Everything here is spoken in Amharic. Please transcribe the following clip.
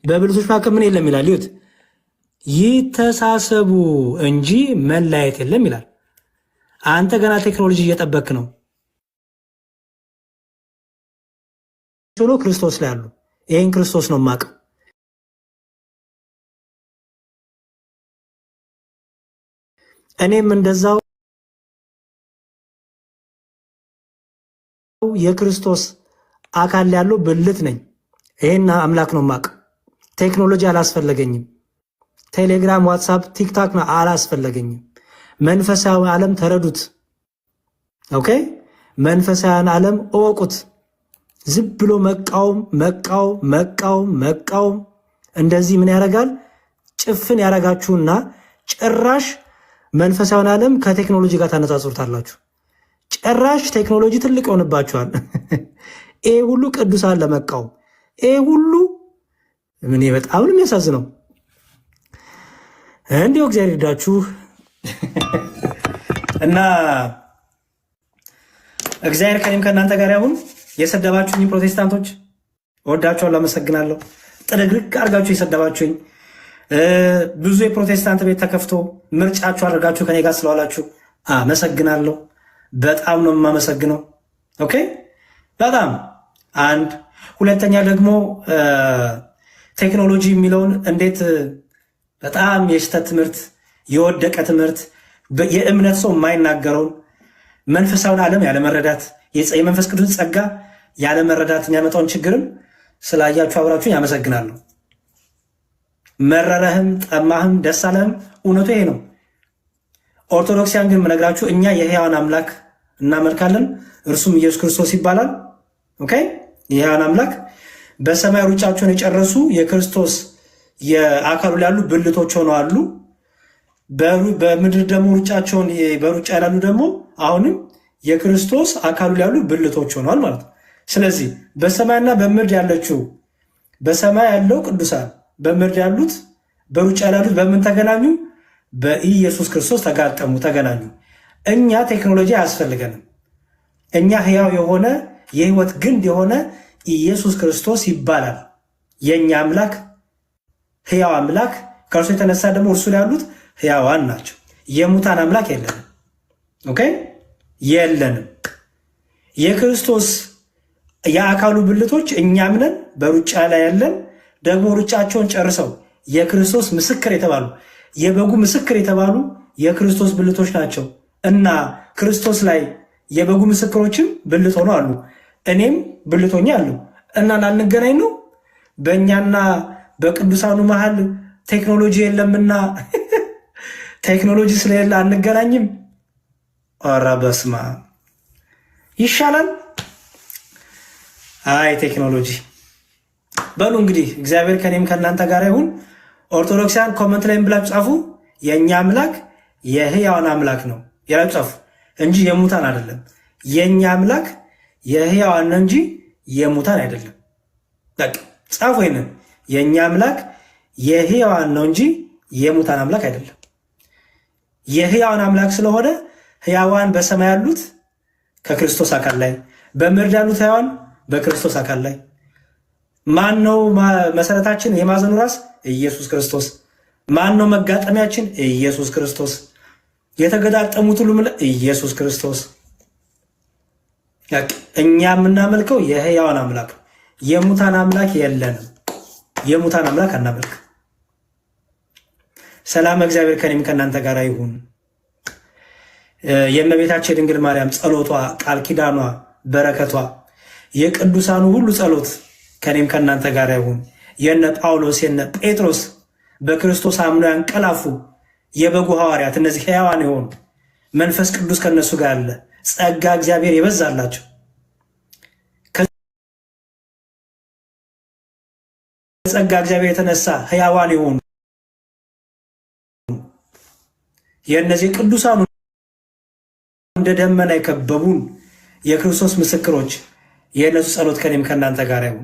በብልቶች መካከል ምን የለም ይላል? ይሁት ይተሳሰቡ እንጂ መለያየት የለም ይላል። አንተ ገና ቴክኖሎጂ እየጠበክ ነው። ሆኖ ክርስቶስ ላይ አሉ። ይሄን ክርስቶስ ነው የማውቀው። እኔም እንደዛው የክርስቶስ አካል ያለው ብልት ነኝ። ይሄን አምላክ ነው የማውቀው። ቴክኖሎጂ አላስፈለገኝም። ቴሌግራም፣ ዋትሳፕ፣ ቲክታክ ነው አላስፈለገኝም። መንፈሳዊ ዓለም ተረዱት። ኦኬ፣ መንፈሳዊ ዓለም እወቁት። ዝም ብሎ መቃወም እንደዚህ ምን ያደርጋል? ጭፍን ያደርጋችሁና ጭራሽ መንፈሳዊ ዓለም ከቴክኖሎጂ ጋር ታነጻጽሩታላችሁ። ጭራሽ ቴክኖሎጂ ትልቅ ይሆንባችኋል። ይሄ ሁሉ ቅዱሳን ለመቃወም ይሄ ሁሉ ምን በጣም ነው የሚያሳዝነው። እንዲሁ እግዚአብሔር ይርዳችሁ እና እግዚአብሔር ከኔም ከእናንተ ጋር ያሁን። የሰደባችሁኝ ፕሮቴስታንቶች እወዳችኋለሁ፣ አመሰግናለሁ። ጥርግርግ አድርጋችሁ የሰደባችሁኝ ብዙ የፕሮቴስታንት ቤት ተከፍቶ ምርጫችሁ አድርጋችሁ ከኔ ጋር ስለዋላችሁ አመሰግናለሁ። በጣም ነው የማመሰግነው። ኦኬ፣ በጣም አንድ ሁለተኛ ደግሞ ቴክኖሎጂ የሚለውን እንዴት በጣም የስተት ትምህርት፣ የወደቀ ትምህርት፣ የእምነት ሰው የማይናገረውን መንፈሳዊን ዓለም ያለመረዳት፣ የመንፈስ ቅዱስ ጸጋ ያለመረዳት የሚያመጣውን ችግርም ስላያችሁ አብራችሁን ያመሰግናለሁ። መረረህም ጠማህም ደስ አለህም እውነቱ ይሄ ነው። ኦርቶዶክሲያን ግን የምነግራችሁ እኛ የሕያዋን አምላክ እናመልካለን፣ እርሱም ኢየሱስ ክርስቶስ ይባላል። ኦኬ፣ የሕያዋን አምላክ በሰማይ ሩጫቸውን የጨረሱ የክርስቶስ የአካሉ ላይ ያሉ ብልቶች ሆነው አሉ። በምድር ደግሞ ሩጫቸውን በሩጫ ያላሉ ደግሞ አሁንም የክርስቶስ አካሉ ላይ ያሉ ብልቶች ሆነዋል ማለት ነው። ስለዚህ በሰማይና በምድር ያለችው በሰማይ ያለው ቅዱሳን በምድር ያሉት በሩጫ ያሉት በምን ተገናኙ? በኢየሱስ ክርስቶስ ተጋጠሙ፣ ተገናኙ። እኛ ቴክኖሎጂ አያስፈልገንም። እኛ ሕያው የሆነ የህይወት ግንድ የሆነ ኢየሱስ ክርስቶስ ይባላል የእኛ አምላክ፣ ሕያው አምላክ። ከእርሱ የተነሳ ደግሞ እርሱ ላይ ያሉት ሕያዋን ናቸው። የሙታን አምላክ የለንም። ኦኬ፣ የለንም። የክርስቶስ የአካሉ ብልቶች እኛም ነን። በሩጫ ላይ ያለን ደግሞ ሩጫቸውን ጨርሰው የክርስቶስ ምስክር የተባሉ የበጉ ምስክር የተባሉ የክርስቶስ ብልቶች ናቸው እና ክርስቶስ ላይ የበጉ ምስክሮችም ብልት ሆነው አሉ። እኔም ብልቶኛ አሉ እና ላንገናኝ ነው። በእኛና በቅዱሳኑ መሃል ቴክኖሎጂ የለምና ቴክኖሎጂ ስለሌለ አንገናኝም። ኧረ በስመ አብ ይሻላል። አይ ቴክኖሎጂ በሉ እንግዲህ እግዚአብሔር ከኔም ከእናንተ ጋር ይሁን። ኦርቶዶክሳን ኮመንት ላይ ብላችሁ ጻፉ። የእኛ አምላክ የሕያዋን አምላክ ነው ያላችሁ ጻፉ እንጂ የሙታን አይደለም። የእኛ አምላክ የሕያዋን ነው እንጂ የሙታን አይደለም። በቃ ጻፉ ይሄንን። የእኛ አምላክ የሕያዋን ነው እንጂ የሙታን አምላክ አይደለም። የሕያዋን አምላክ ስለሆነ ሕያዋን በሰማይ ያሉት ከክርስቶስ አካል ላይ፣ በምድር ያሉት ሕያዋን በክርስቶስ አካል ላይ። ማን ነው መሰረታችን? የማዕዘኑ ራስ ኢየሱስ ክርስቶስ። ማን ነው መጋጠሚያችን? ኢየሱስ ክርስቶስ። የተገጣጠሙት ሁሉ ኢየሱስ ክርስቶስ። እኛ የምናመልከው የሕያዋን አምላክ፣ የሙታን አምላክ የለንም። የሙታን አምላክ አናመልክ። ሰላም እግዚአብሔር ከኔም ከእናንተ ጋር ይሁን። የእመቤታችን የድንግል ማርያም ጸሎቷ፣ ቃል ኪዳኗ፣ በረከቷ፣ የቅዱሳኑ ሁሉ ጸሎት ከኔም ከእናንተ ጋር ይሁን። የነ ጳውሎስ የነ ጴጥሮስ በክርስቶስ አምነው ያንቀላፉ የበጉ ሐዋርያት እነዚህ ሕያዋን የሆኑ መንፈስ ቅዱስ ከነሱ ጋር አለ። ጸጋ እግዚአብሔር የበዛላቸው ከጸጋ እግዚአብሔር የተነሳ ሕያዋን የሆኑ የእነዚህ ቅዱሳኑ እንደ ደመና የከበቡን የክርስቶስ ምስክሮች የእነሱ ጸሎት ከኔም ከእናንተ ጋር ይሁን።